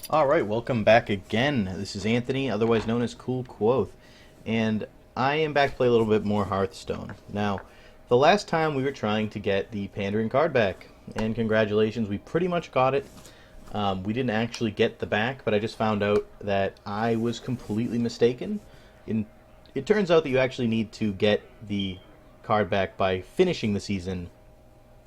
Alright, welcome back again. This is Anthony, otherwise known as Coolkvothe, and I am back to play a little bit more Hearthstone. Now, the last time we were trying to get the Pandering card back, and congratulations, we pretty much got it. We didn't actually get the back, but I just found out that I was completely mistaken. It turns out that you actually need to get the card back by finishing the season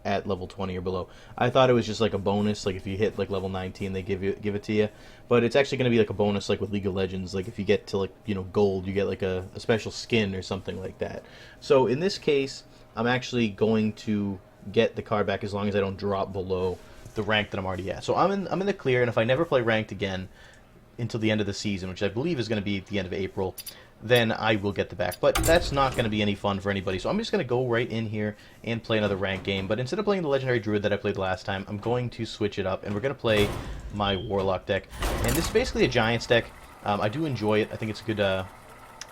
at level 20 or below. I thought it was just like a bonus, like if you hit like level 19 they give it to you, but it's actually going to be like a bonus like with League of Legends, like if you get to like, gold, you get like a special skin or something like that. So in this case, I'm actually going to get the card back as long as I don't drop below the rank that I'm already at. So I'm in the clear, and if I never play ranked again until the end of the season, which I believe is going to be at the end of April, then I will get the back. But that's not going to be any fun for anybody. So I'm just going to go right in here and play another ranked game. But instead of playing the Legendary Druid that I played last time, I'm going to switch it up, and we're going to play my Warlock deck. And this is basically a Giants deck. I do enjoy it. I think it's a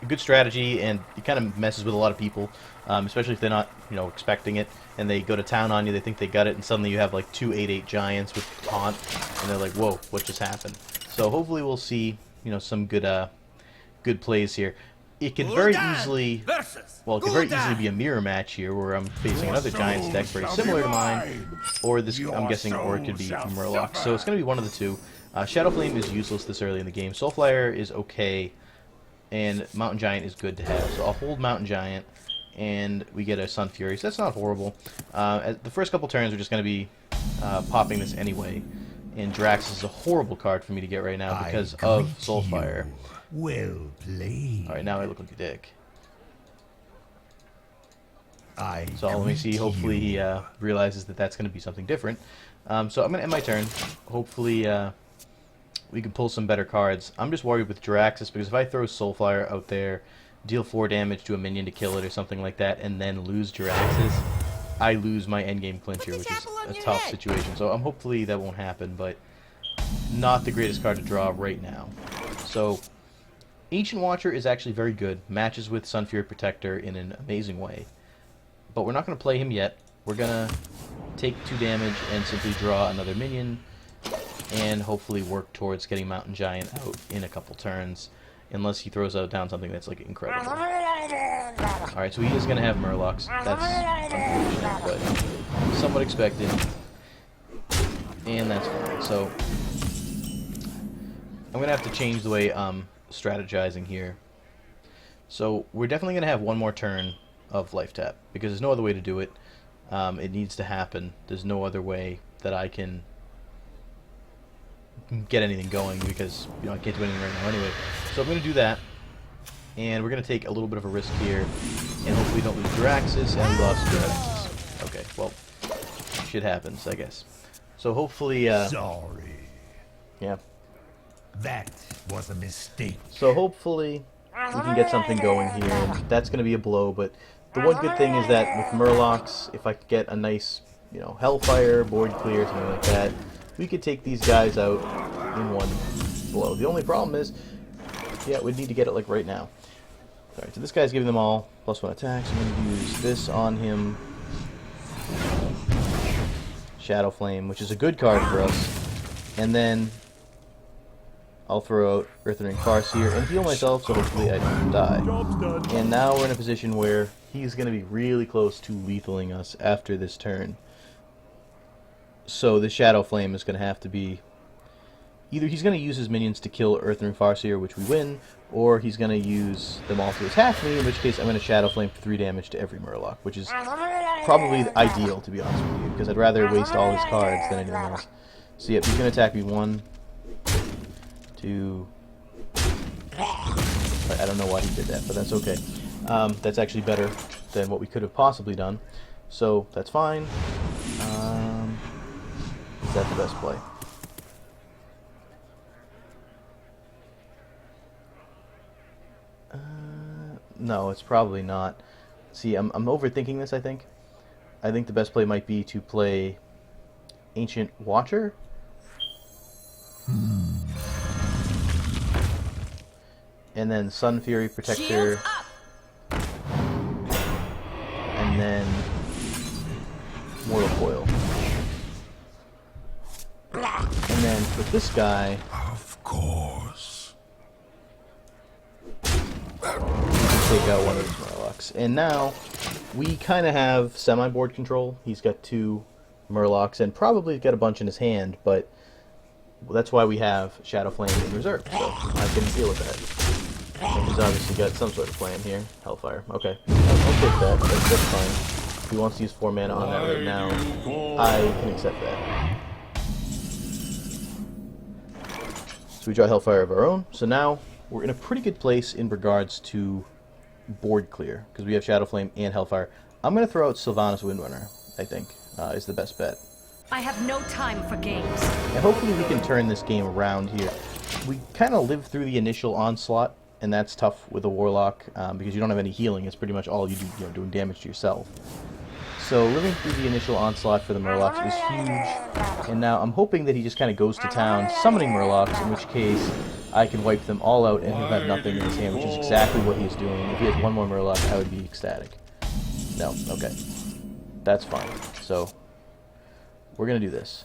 good strategy, and it kind of messes with a lot of people, especially if they're not, expecting it, and they go to town on you, they think they got it, and suddenly you have like two 8/8 Giants with taunt, and they're like, whoa, what just happened? So hopefully we'll see, some good plays here. It could very easily, well, it could very easily be a mirror match here, where I'm facing another Giants deck very similar to mine, or this, I'm guessing, or it could be Murloc. So it's going to be one of the two. Shadow Flame is useless this early in the game. Soulflyer is okay, and Mountain Giant is good to have. So I'll hold Mountain Giant, and we get a Sun Fury. So that's not horrible. The first couple turns are just going to be popping this anyway, and Drax is a horrible card for me to get right now because of Soulfire. Well played. Alright, now I look like a dick. I So let me see, hopefully he realizes that that's going to be something different. So I'm going to end my turn. Hopefully we can pull some better cards. I'm just worried with Jiraxis, because if I throw Soulfire out there, deal 4 damage to a minion to kill it or something like that, and then lose Jiraxis, I lose my endgame clincher, which is a tough situation. So hopefully that won't happen, but not the greatest card to draw right now. So Ancient Watcher is actually very good, matches with Sunfury Protector in an amazing way. But we're not going to play him yet. We're going to take 2 damage and simply draw another minion, and hopefully work towards getting Mountain Giant out in a couple turns, unless he throws out down something that's like incredible. Alright, so he is going to have Murlocs. That's unfortunate, but somewhat expected. And that's fine. So I'm going to have to change the way strategizing here. So we're definitely going to have one more turn of life tap, because there's no other way to do it. It needs to happen. There's no other way that I can get anything going, because I can't do anything right now anyway. So I'm going to do that, and we're going to take a little bit of a risk here, and hopefully don't lose Jiraxis, and we lost Jiraxis. Okay, well, shit happens, I guess. So hopefully, sorry. Yeah. That was a mistake. So hopefully we can get something going here, and that's going to be a blow, but the one good thing is that with Murlocs, if I could get a nice, Hellfire, board clear, something like that, we could take these guys out in one blow. The only problem is, yeah, we'd need to get it like right now. Alright, so this guy's giving them all +1 attacks. I'm going to use this on him. Shadow Flame, which is a good card for us. And then I'll throw out Earthring Farseer and heal myself, so hopefully I don't die. And now we're in a position where he's going to be really close to lethaling us after this turn. So the Shadow Flame is going to have to be... either he's going to use his minions to kill Earthring Farseer, which we win, or he's going to use them all to attack me, in which case I'm going to Shadow Flame for 3 damage to every Murloc, which is probably ideal, to be honest with you, because I'd rather waste all his cards than anything else. So yep, he's going to attack me 1, 2... I don't know why he did that, but that's okay. That's actually better than what we could have possibly done, so that's fine. Is that the best play? No, it's probably not. See, I'm overthinking this, I think. I think the best play might be to play Ancient Watcher. And then Sun Fury Protector. And then Mortal Coil. And then with this guy, take out one of his Murlocs. And now, we kind of have semi-board control. He's got 2 Murlocs, and probably got a bunch in his hand, but that's why we have Shadow Flame in reserve, so I can deal with that. And he's obviously got some sort of plan here. Hellfire. Okay. I'll take that. That's fine. If he wants to use 4 mana on that right now, I can accept that. So we draw Hellfire of our own. So now, we're in a pretty good place in regards to board clear, because we have Shadow Flame and Hellfire. I'm going to throw out Sylvanas Windrunner, I think, is the best bet. I have no time for games. And hopefully we can turn this game around here. We kind of lived through the initial onslaught, and that's tough with a Warlock, because you don't have any healing. It's pretty much all you do, doing damage to yourself. So living through the initial onslaught for the Murlocs was huge, and now I'm hoping that he just kind of goes to town, summoning Murlocs, in which case I can wipe them all out and he'll have nothing in his hand, which is exactly what he's doing. If he has one more Murloc, I would be ecstatic. No, okay. That's fine. So, we're going to do this.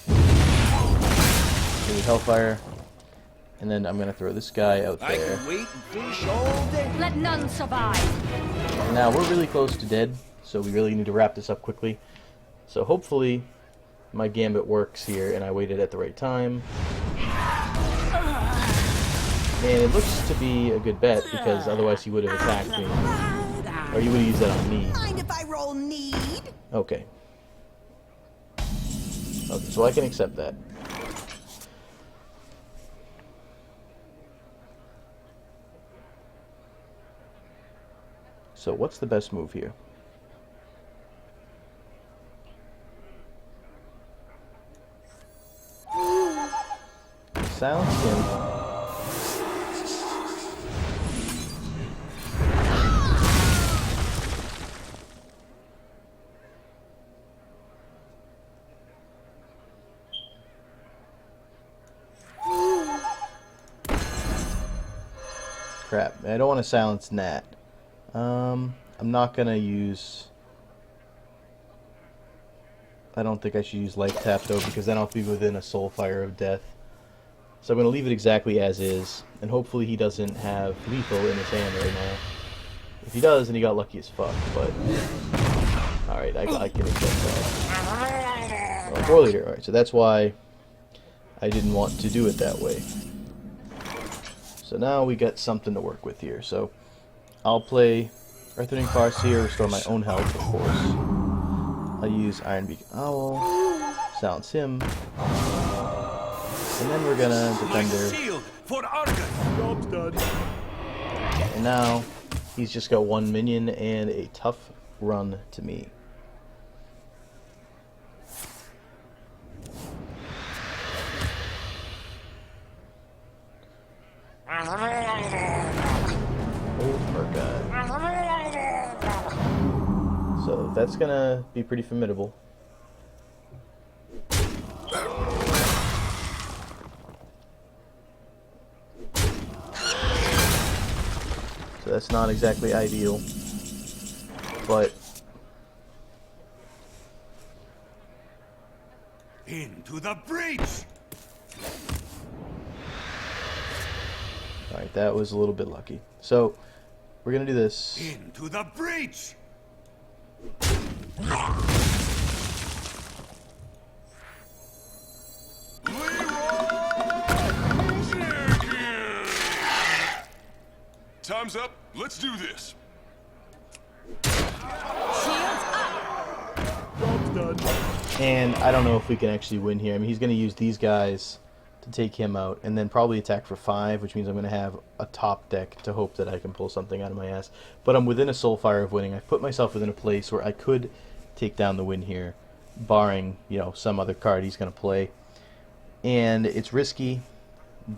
Give me Hellfire, and then I'm going to throw this guy out there. I can wait and fish all day. Let none survive. And now we're really close to dead, so we really need to wrap this up quickly. So hopefully my gambit works here and I waited at the right time. And it looks to be a good bet, because otherwise he would have attacked me. Or he would have used that on me. Mind if I roll need? Okay. Okay, so I can accept that. So what's the best move here? Sounds him. Crap, I don't want to silence Nat. I'm not gonna use... I don't think I should use Life Tap though, because then I'll be within a Soulfire of Death. So I'm gonna leave it exactly as is, and hopefully he doesn't have lethal in his hand right now. If he does, then he got lucky as fuck, but... Alright, I can accept that. Oh, 4 leader, alright, so that's why I didn't want to do it that way. So now we got something to work with here. So I'll play Earthring Farseer, restore my own health, of course. I'll use Iron Beak Owl, silence him, and then we're gonna Defender. Job's done. And now he's just got 1 minion and a tough run to me. So that's gonna be pretty formidable. So that's not exactly ideal, but Into the breach. alright, that was a little bit lucky. So we're gonna do this. Into the breach. Time's up. Let's do this. Job's done. And I don't know if we can actually win here. I mean, he's going to use these guys to take him out, and then probably attack for 5, which means I'm going to have a top deck to hope that I can pull something out of my ass. But I'm within a Soulfire of winning. I've put myself within a place where I could take down the win here, barring, you know, some other card he's going to play. And it's risky,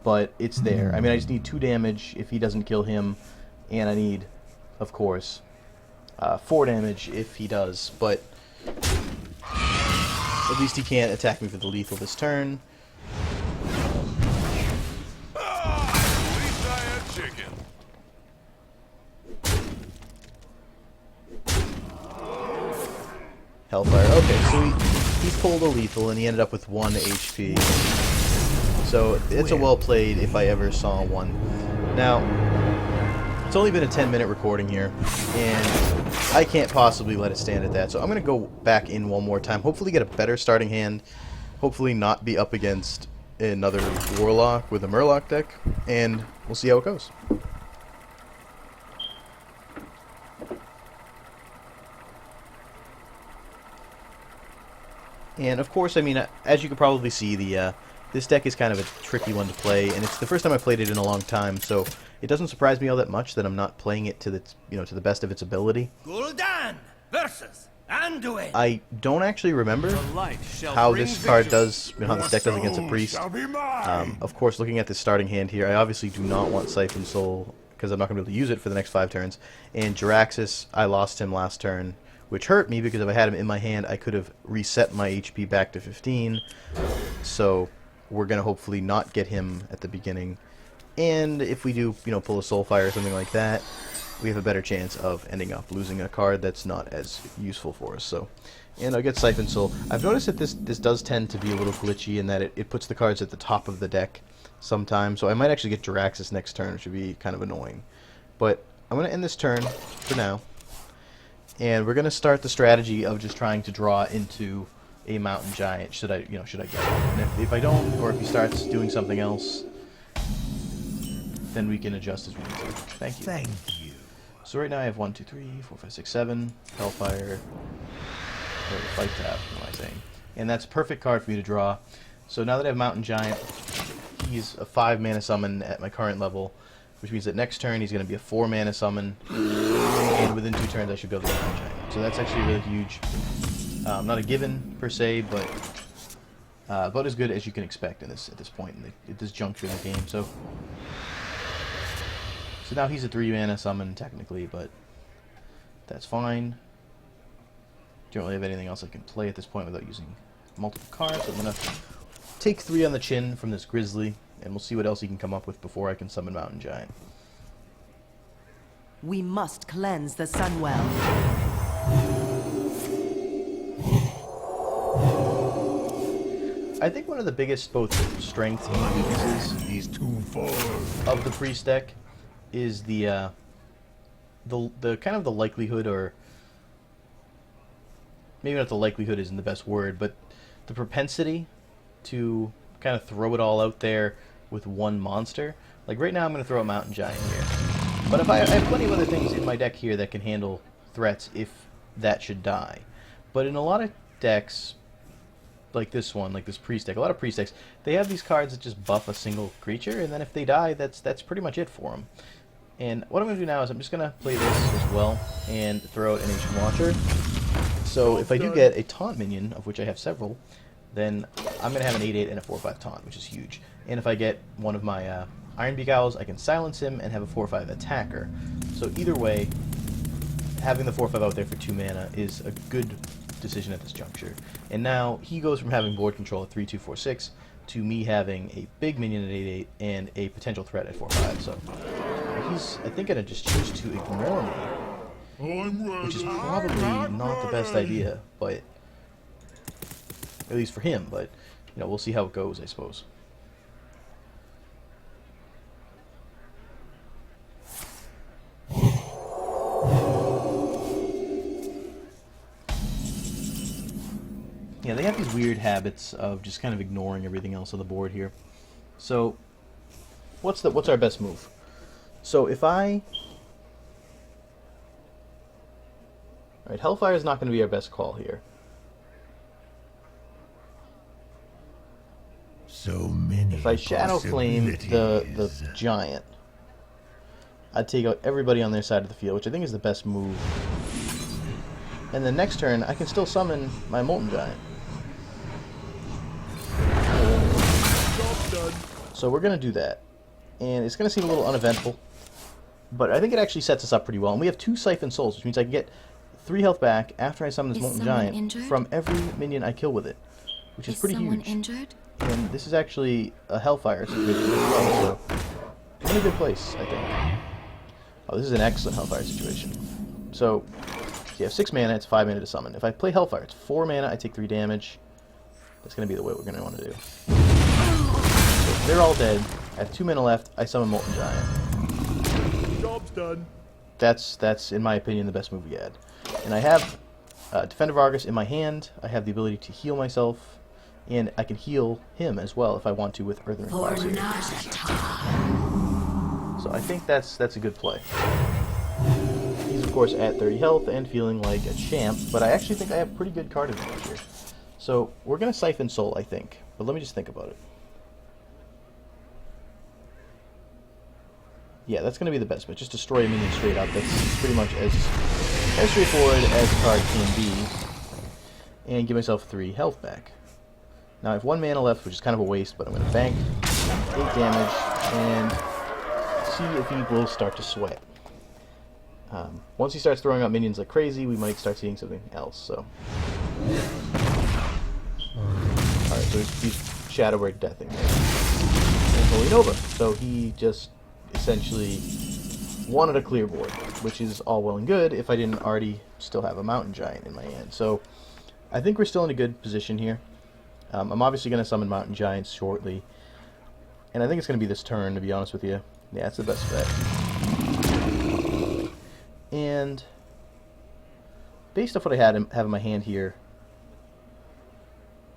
but it's there. I mean, I just need 2 damage if he doesn't kill him, and I need, of course, 4 damage if he does. But at least he can't attack me for the lethal this turn. At least I had chicken. Hellfire. Okay, so he pulled a lethal, and he ended up with 1 HP. So it's a well played if I ever saw one. Now, It's only been a 10-minute recording here, and I can't possibly let it stand at that. So I'm going to go back in one more time, hopefully get a better starting hand, hopefully not be up against another Warlock with a Murloc deck, and we'll see how it goes. And of course, I mean, as you can probably see, this deck is kind of a tricky one to play, and it's the first time I've played it in a long time, so it doesn't surprise me all that much that I'm not playing it to the best of its ability. Gul'dan versus Anduin. I don't actually remember how this card does, how this deck does against a priest. Of course, looking at the starting hand here, I obviously do not want Siphon Soul because I'm not going to be able to use it for the next 5 turns. And Jiraxis, I lost him last turn, which hurt me because if I had him in my hand, I could have reset my HP back to 15. So we're going to hopefully not get him at the beginning. And if we do, pull a Soulfire or something like that, we have a better chance of ending up losing a card that's not as useful for us. So, and I'll get Siphon Soul. I've noticed that this does tend to be a little glitchy in that it puts the cards at the top of the deck sometimes. So I might actually get Jiraxis next turn, which would be kind of annoying. But I'm going to end this turn for now. And we're going to start the strategy of just trying to draw into a Mountain Giant. Should I get it? And if I don't, or if he starts doing something else, then we can adjust as we need to. Thank you. Thank you. So right now I have 1, 2, 3, 4, 5, 6, 7 Hellfire. Or Fight Tap, what am I saying? And that's a perfect card for me to draw. So now that I have Mountain Giant, he's a 5-mana summon at my current level, which means that next turn he's going to be a 4-mana summon, and within 2 turns I should be able to get Mountain Giant. So that's actually really huge. Not a given per se, but about as good as you can expect at this point at this juncture in the game. So now he's a 3-mana summon technically, but that's fine. Don't really have anything else I can play at this point without using multiple cards. So I'm gonna take 3 on the chin from this Grizzly, and we'll see what else he can come up with before I can summon Mountain Giant. We must cleanse the Sunwell. I think one of the biggest both strengths and weaknesses He's too far. of the priest deck is the kind of the likelihood, or maybe not the likelihood isn't the best word, but the propensity to kind of throw it all out there with one monster. Like right now I'm going to throw a Mountain Giant here. But if I have plenty of other things in my deck here that can handle threats if that should die. But in a lot of decks, like this one, like this priest deck, a lot of priest decks, they have these cards that just buff a single creature, and then if they die, that's pretty much it for them. And what I'm going to do now is I'm just going to play this as well and throw out an Ancient Watcher. So if I do get a taunt minion, of which I have several, then I'm going to have an 8/8 and a 4/5 taunt, which is huge. And if I get one of my Ironbeak Owls, I can silence him and have a 4/5 attacker. So either way, having the 4/5 out there for 2 mana is a good decision at this juncture. And now he goes from having board control at 3, 2, 4, 6 to me having a big minion at 8/8 and a potential threat at 4/5. So he's, I think, going to just choose to ignore me, which is probably not the best idea, but at least for him. But we'll see how it goes, I suppose. Yeah, they have these weird habits of just kind of ignoring everything else on the board here. So, what's our best move? So if alright, Hellfire is not going to be our best call here. So many. If I Shadow Flame the Giant, I'd take out everybody on their side of the field, which I think is the best move. And then next turn, I can still summon my Molten Giant. So we're going to do that. And it's going to seem a little uneventful, but I think it actually sets us up pretty well. And we have 2 Siphon Souls, which means I can get 3 health back after I summon this Molten Giant from every minion I kill with it, which is pretty huge. Injured? And this is actually a Hellfire situation as well, so I'm in a good place, I think. Oh, this is an excellent Hellfire situation. So you have 6 mana, it's 5 mana to summon. If I play Hellfire, it's 4 mana, I take 3 damage. That's going to be the way we're going to want to do. So they're all dead. I have 2 mana left, I summon Molten Giant. Job's done. That's in my opinion the best move we had. And I have Defender of Argus in my hand. I have the ability to heal myself, and I can heal him as well if I want to with Earthen Ring Fire Spirit. So I think that's a good play. He's of course at 30 health and feeling like a champ, but I actually think I have pretty good card advantage here. So we're gonna Siphon Soul, I think, but let me just think about it. Yeah, that's gonna be the best bet. Just destroy a minion straight up. That's pretty much as straightforward as a card can be, and give myself 3 health back. Now I have 1 mana left, which is kind of a waste, but I'm gonna bank 8 damage and see if he will start to sweat. Once he starts throwing out minions like crazy, we might start seeing something else. So, alright, so he's Shadow Word Deathing there. And Holy Nova. So he just essentially wanted a clear board, which is all well and good if I didn't already still have a Mountain Giant in my hand. So I think we're still in a good position here. I'm obviously going to summon Mountain Giants shortly, and I think it's going to be this turn, to be honest with you. Yeah, it's the best bet. And based off what I have in my hand here,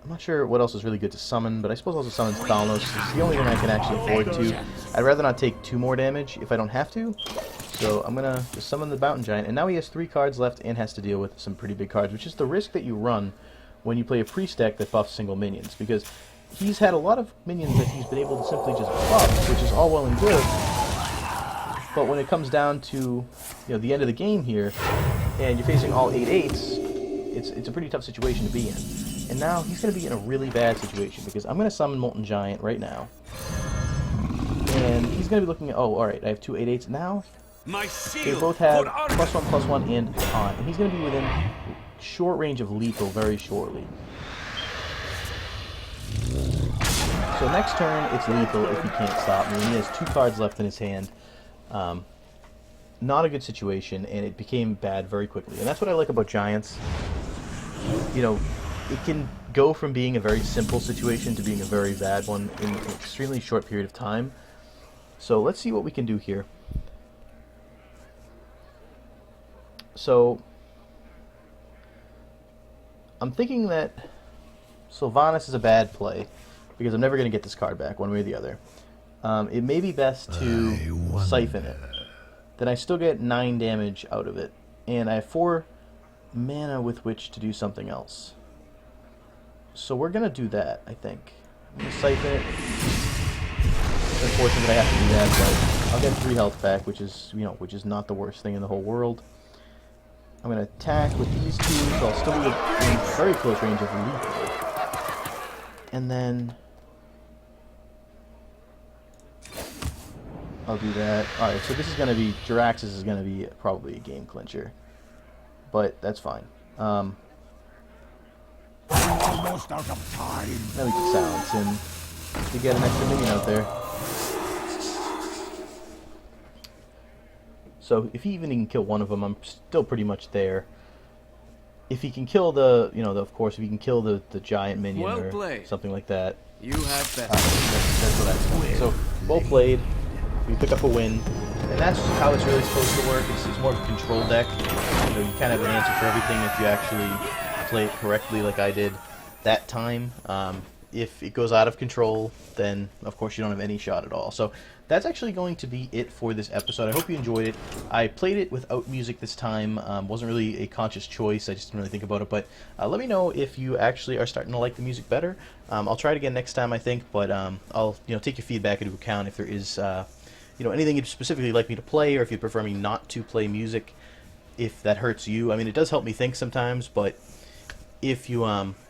I'm not sure what else is really good to summon, but I suppose I'll just summon Thalnos. It's the only thing I can actually afford to. I'd rather not take 2 more damage if I don't have to. So I'm going to just summon the Mountain Giant. And now he has 3 cards left and has to deal with some pretty big cards, which is the risk that you run when you play a priest deck that buffs single minions. Because he's had a lot of minions that he's been able to simply just buff, which is all well and good. But when it comes down to the end of the game here, and you're facing all 8/8s, it's a pretty tough situation to be in. And now he's going to be in a really bad situation because I'm going to summon Molten Giant right now. And he's going to be looking at, oh, alright, I have 2 8/8s now. They both have +1/+1 and on. And he's going to be within short range of lethal very shortly. So next turn, it's lethal if he can't stop me. And he has 2 cards left in his hand. Not a good situation, and it became bad very quickly. And that's what I like about Giants. It can go from being a very simple situation to being a very bad one in an extremely short period of time. So let's see what we can do here. So I'm thinking that Sylvanas is a bad play because I'm never going to get this card back one way or the other. It may be best to Siphon it. Then I still get 9 damage out of it, and I have 4 mana with which to do something else. So we're gonna do that, I think. I'm gonna Siphon it. It's unfortunate that I have to do that, but I'll get 3 health back, which is not the worst thing in the whole world. I'm gonna attack with these 2, so I'll still be in very close range of lethal. And then I'll do that. Alright, so this is gonna be Jiraxis is gonna be probably a game clincher. But that's fine. Almost out of time. Now we can silence him to get an extra minion out there. So if he even can kill one of them, I'm still pretty much there. If he can kill of course, if he can kill the giant minion or something like that. You have that. That's what I think. So well played. We pick up a win, and that's how it's really supposed to work. It's more of a control deck. You kind of have an answer for everything if you actually play it correctly like I did that time. If it goes out of control, then of course you don't have any shot at all. So that's actually going to be it for this episode. I hope you enjoyed it. I played it without music this time. Wasn't really a conscious choice. I just didn't really think about it. But let me know if you actually are starting to like the music better. I'll try it again next time, I think. But I'll take your feedback into account if there is anything you'd specifically like me to play, or if you prefer me not to play music, if that hurts you. I mean, it does help me think sometimes, but if you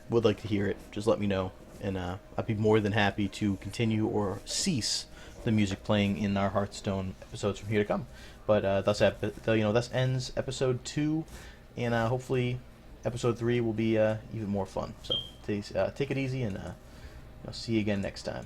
would like to hear it, just let me know, and I'd be more than happy to continue or cease the music playing in our Hearthstone episodes from here to come. But thus ends episode 2, and hopefully episode 3 will be even more fun. So take it easy, and I'll see you again next time.